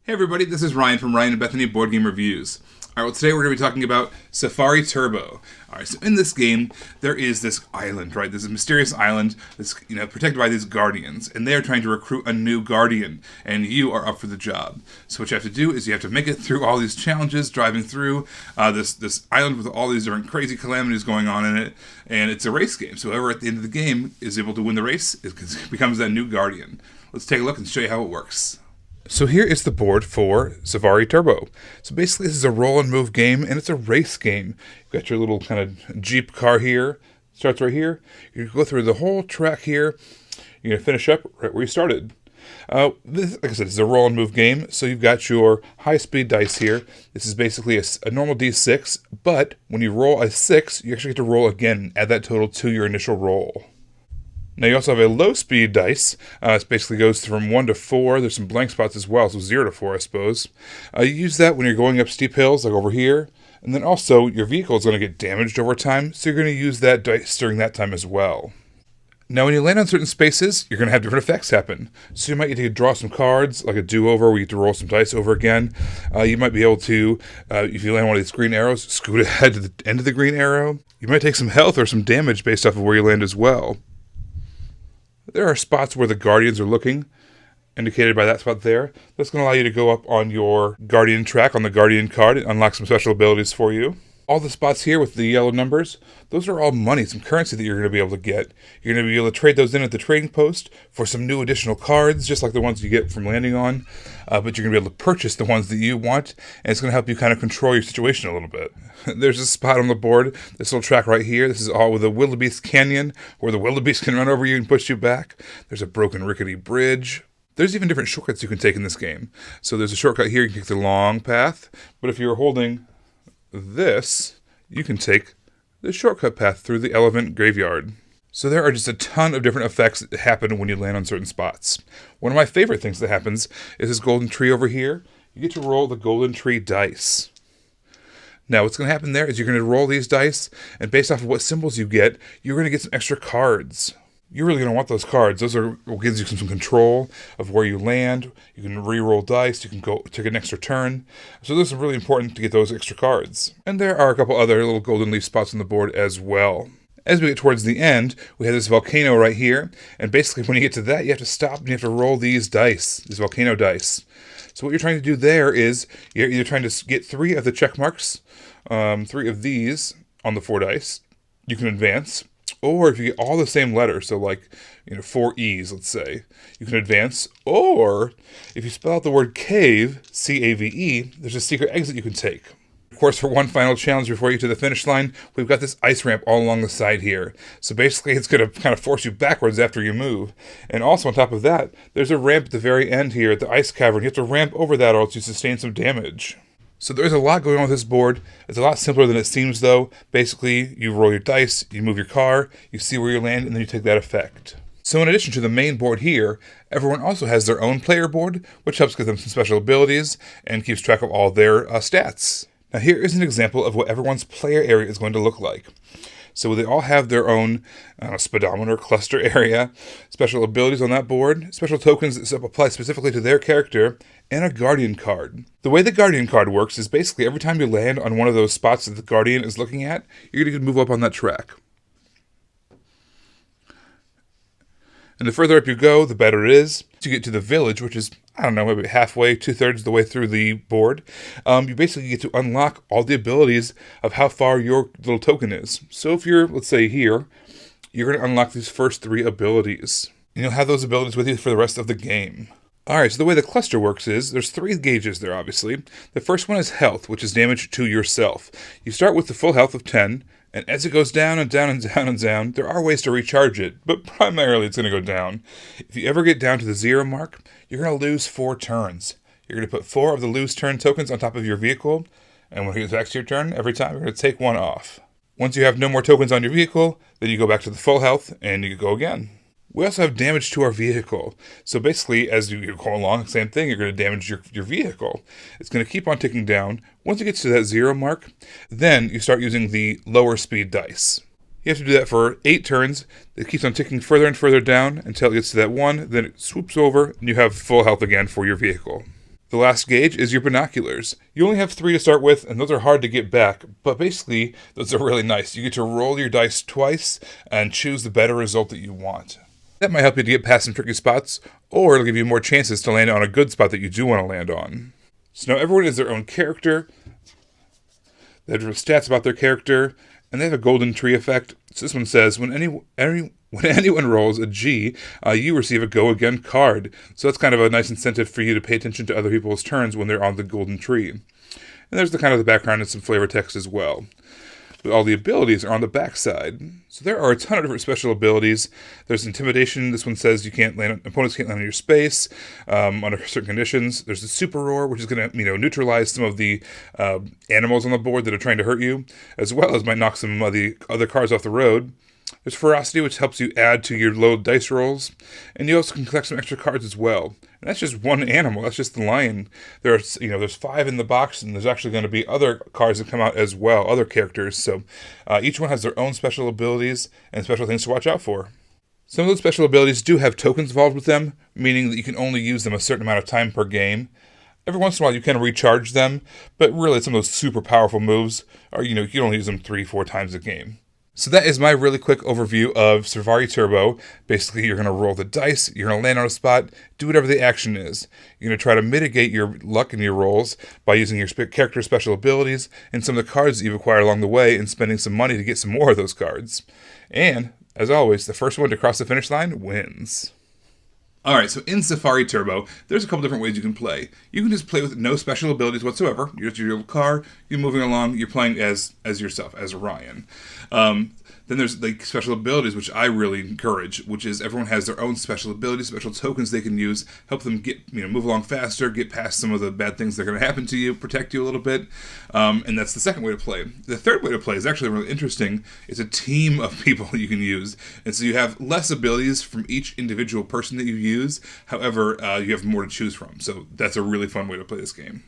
Hey everybody, this is Ryan from Ryan and Bethany Board Game Reviews. Alright, well today we're going to be talking about Safari Turbo. Alright, so in this game, there is this island, right? There's a mysterious island that's, protected by these guardians, and they're trying to recruit a new guardian, and you are up for the job. So what you have to do is you have to make it through all these challenges, driving through this island with all these different crazy calamities going on in it, and it's a race game. So whoever at the end of the game is able to win the race becomes that new guardian. Let's take a look and show you how it works. So here is the board for Safari Turbo. So basically this is a roll and move game, and it's a race game. You've got your little kind of Jeep car here. Starts right here. You go through the whole track here. You're going to finish up right where you started. This, like I said, this is a roll and move game. So you've got your high-speed dice here. This is basically a normal D6, but when you roll a 6, you actually get to roll again. Add that total to your initial roll. Now you also have a low-speed dice. It basically goes from 1 to 4. There's some blank spots as well, so 0 to 4, I suppose. You use that when you're going up steep hills, like over here. And then also, your vehicle is going to get damaged over time, so you're going to use that dice during that time as well. Now when you land on certain spaces, you're going to have different effects happen. So you might get to draw some cards, like a do-over, where you get to roll some dice over again. You might be able to, if you land one of these green arrows, scoot ahead to the end of the green arrow. You might take some health or some damage based off of where you land as well. There are spots where the guardians are looking, indicated by that spot there. That's going to allow you to go up on your guardian track on the guardian card and unlock some special abilities for you. All the spots here with the yellow numbers, those are all money, some currency that you're going to be able to get. You're going to be able to trade those in at the trading post for some new additional cards, just like the ones you get from landing on. But you're going to be able to purchase the ones that you want, and it's going to help you kind of control your situation a little bit. There's a spot on the board, this little track right here. This is all with a wildebeest canyon, where the wildebeest can run over you and push you back. There's a broken rickety bridge. There's even different shortcuts you can take in this game. So there's a shortcut here, you can take the long path, but if you're holding this, you can take the shortcut path through the elephant graveyard. So there are just a ton of different effects that happen when you land on certain spots. One of my favorite things that happens is this golden tree over here. You get to roll the golden tree dice. Now what's going to happen there is you're going to roll these dice, and based off of what symbols you get, you're going to get some extra cards. You're really going to want those cards. Those are what gives you some control of where you land. You can re-roll dice. You can go take an extra turn. So those are really important to get those extra cards. And there are a couple other little golden leaf spots on the board as well. As we get towards the end, we have this volcano right here. And basically when you get to that, you have to stop and you have to roll these dice, these volcano dice. So what you're trying to do there is you're either trying to get 3 of the check marks, 3 of these on the 4 dice. You can advance. Or if you get all the same letters, so like 4 E's, let's say, you can advance. Or if you spell out the word cave, C-A-V-E, there's a secret exit you can take. Of course, for one final challenge before you get to the finish line, we've got this ice ramp all along the side here. So basically, it's going to kind of force you backwards after you move. And also on top of that, there's a ramp at the very end here at the ice cavern. You have to ramp over that or else you sustain some damage. So there's a lot going on with this board. It's a lot simpler than it seems, though. Basically, you roll your dice, you move your car, you see where you land, and then you take that effect. So in addition to the main board here, everyone also has their own player board, which helps give them some special abilities and keeps track of all their stats. Now here is an example of what everyone's player area is going to look like. So they all have their own speedometer cluster area, special abilities on that board, special tokens that apply specifically to their character, and a guardian card. The way the guardian card works is basically every time you land on one of those spots that the guardian is looking at, you're going to move up on that track. And the further up you go, the better it is. To get to the village, which is, maybe halfway, 2/3 of the way through the board, you basically get to unlock all the abilities of how far your little token is. So if you're, let's say here, you're going to unlock these first 3 abilities. And you'll have those abilities with you for the rest of the game. Alright, so the way the cluster works is, there's 3 gauges there, obviously. The first one is health, which is damage to yourself. You start with the full health of 10, and as it goes down and down and down and down, there are ways to recharge it, but primarily it's going to go down. If you ever get down to the 0 mark, you're going to lose 4 turns. You're going to put 4 of the lose turn tokens on top of your vehicle, and when it gets back to your turn, every time you're going to take 1 off. Once you have no more tokens on your vehicle, then you go back to the full health, and you go again. We also have damage to our vehicle. So basically, as you go along, same thing, you're going to damage your vehicle. It's going to keep on ticking down. Once it gets to that 0 mark, then you start using the lower speed dice. You have to do that for 8 turns. It keeps on ticking further and further down until it gets to that 1. Then it swoops over, and you have full health again for your vehicle. The last gauge is your binoculars. You only have 3 to start with, and those are hard to get back, but basically, those are really nice. You get to roll your dice twice and choose the better result that you want. That might help you to get past some tricky spots, or it'll give you more chances to land on a good spot that you do want to land on. So now everyone has their own character, they have different stats about their character, and they have a golden tree effect. So this one says, when anyone rolls a G, you receive a Go Again card. So that's kind of a nice incentive for you to pay attention to other people's turns when they're on the golden tree. And there's the kind of the background and some flavor text as well. But all the abilities are on the back side. So there are a ton of different special abilities. There's Intimidation. This one says opponents can't land on your space under certain conditions. There's the Super Roar, which is going to neutralize some of the animals on the board that are trying to hurt you, as well as might knock some of the other cards off the road. There's Ferocity, which helps you add to your low dice rolls, and you also can collect some extra cards as well. And that's just one animal. That's just the lion. There's 5 in the box, and there's actually going to be other cards that come out as well, other characters. So each one has their own special abilities and special things to watch out for. Some of those special abilities do have tokens involved with them, meaning that you can only use them a certain amount of time per game. Every once in a while, you can recharge them, but really, some of those super powerful moves are you can only use them 3-4 times a game. So that is my really quick overview of Safari Turbo. Basically, you're going to roll the dice, you're going to land on a spot, do whatever the action is. You're going to try to mitigate your luck in your rolls by using your character special abilities and some of the cards that you've acquired along the way and spending some money to get some more of those cards. And, as always, the first one to cross the finish line wins. Alright, so in Safari Turbo, there's a couple different ways you can play. You can just play with no special abilities whatsoever. You're just your little car, you're moving along, you're playing as yourself, as Orion. Then there's like special abilities, which I really encourage, which is everyone has their own special abilities, special tokens they can use, help them get move along faster, get past some of the bad things that are going to happen to you, protect you a little bit, and that's the second way to play. The third way to play is actually really interesting. It's a team of people you can use, and so you have less abilities from each individual person that you use. However, you have more to choose from, so that's a really fun way to play this game.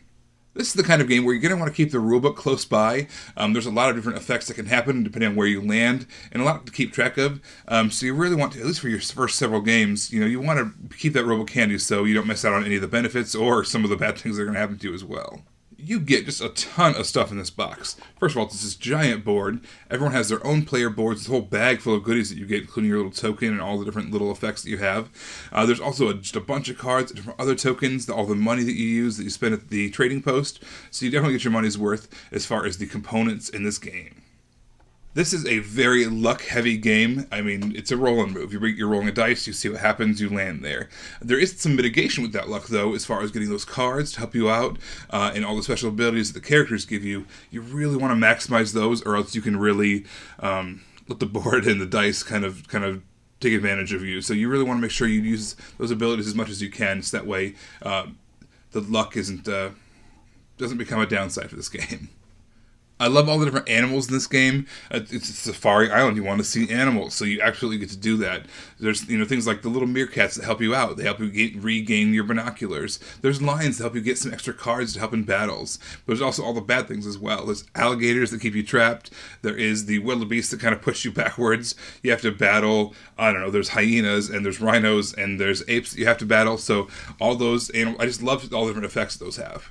This is the kind of game where you're going to want to keep the rulebook close by. There's a lot of different effects that can happen depending on where you land, and a lot to keep track of. So you really want to, at least for your first several games, you want to keep that rulebook handy so you don't miss out on any of the benefits or some of the bad things that are going to happen to you as well. You get just a ton of stuff in this box. First of all, it's this giant board. Everyone has their own player boards. It's a whole bag full of goodies that you get, including your little token and all the different little effects that you have. There's also just a bunch of cards, different other tokens, all the money that you use that you spend at the trading post. So you definitely get your money's worth as far as the components in this game. This is a very luck-heavy game. I mean, it's a roll and move. You're rolling a dice, you see what happens, you land there. There is some mitigation with that luck, though, as far as getting those cards to help you out, and all the special abilities that the characters give you. You really want to maximize those, or else you can really let the board and the dice kind of take advantage of you. So you really want to make sure you use those abilities as much as you can, so that way the luck doesn't become a downside for this game. I love all the different animals in this game. It's a Safari Island. You want to see animals, so you absolutely get to do that. There's things like the little meerkats that help you out. They help you regain your binoculars. There's lions that help you get some extra cards to help in battles. But there's also all the bad things as well. There's alligators that keep you trapped. There is the wildebeest that kind of push you backwards. You have to battle, there's hyenas, and there's rhinos, and there's apes that you have to battle. So all those animals, I just love all the different effects that those have.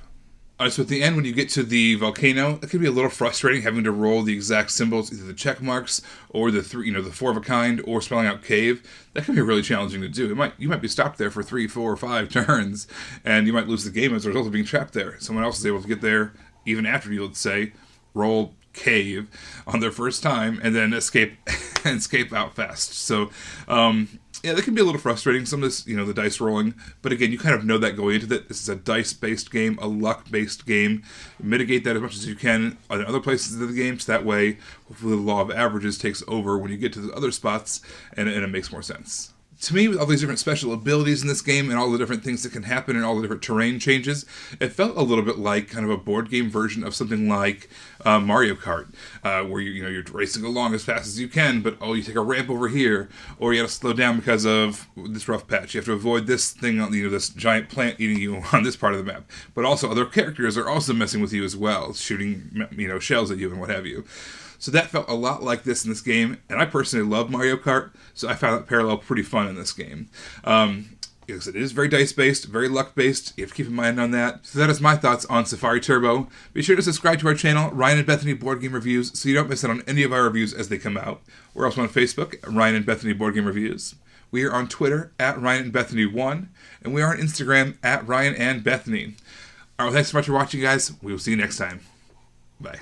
Alright, so at the end, when you get to the volcano, it can be a little frustrating having to roll the exact symbols, either the check marks or the 4 of a kind, or spelling out cave. That can be really challenging to do. You might be stopped there for 3, 4, or 5 turns, and you might lose the game as a result of being trapped there. Someone else is able to get there even after you, let's say, roll cave on their first time, and then escape out fast. So, yeah, that can be a little frustrating, some of this, the dice rolling. But again, you kind of know that going into that. This is a dice-based game, a luck-based game. Mitigate that as much as you can on other places of the game, so that way, hopefully the law of averages takes over when you get to the other spots, and it makes more sense. To me, with all these different special abilities in this game and all the different things that can happen and all the different terrain changes, it felt a little bit like kind of a board game version of something like Mario Kart, where you're racing along as fast as you can, but you take a ramp over here, or you have to slow down because of this rough patch. You have to avoid this thing on this giant plant eating you on this part of the map. But also other characters are also messing with you as well, shooting shells at you and what have you. So that felt a lot like this in this game, and I personally love Mario Kart, so I found that parallel pretty fun in this game. Because it is very dice-based, very luck-based. You have to keep in mind on that. So that is my thoughts on Safari Turbo. Be sure to subscribe to our channel, Ryan and Bethany Board Game Reviews, so you don't miss out on any of our reviews as they come out. We're also on Facebook, Ryan and Bethany Board Game Reviews. We are on Twitter, @Ryan and Bethany1, and we are on Instagram, @Ryan and Bethany. All right, well, thanks so much for watching, guys. We will see you next time. Bye.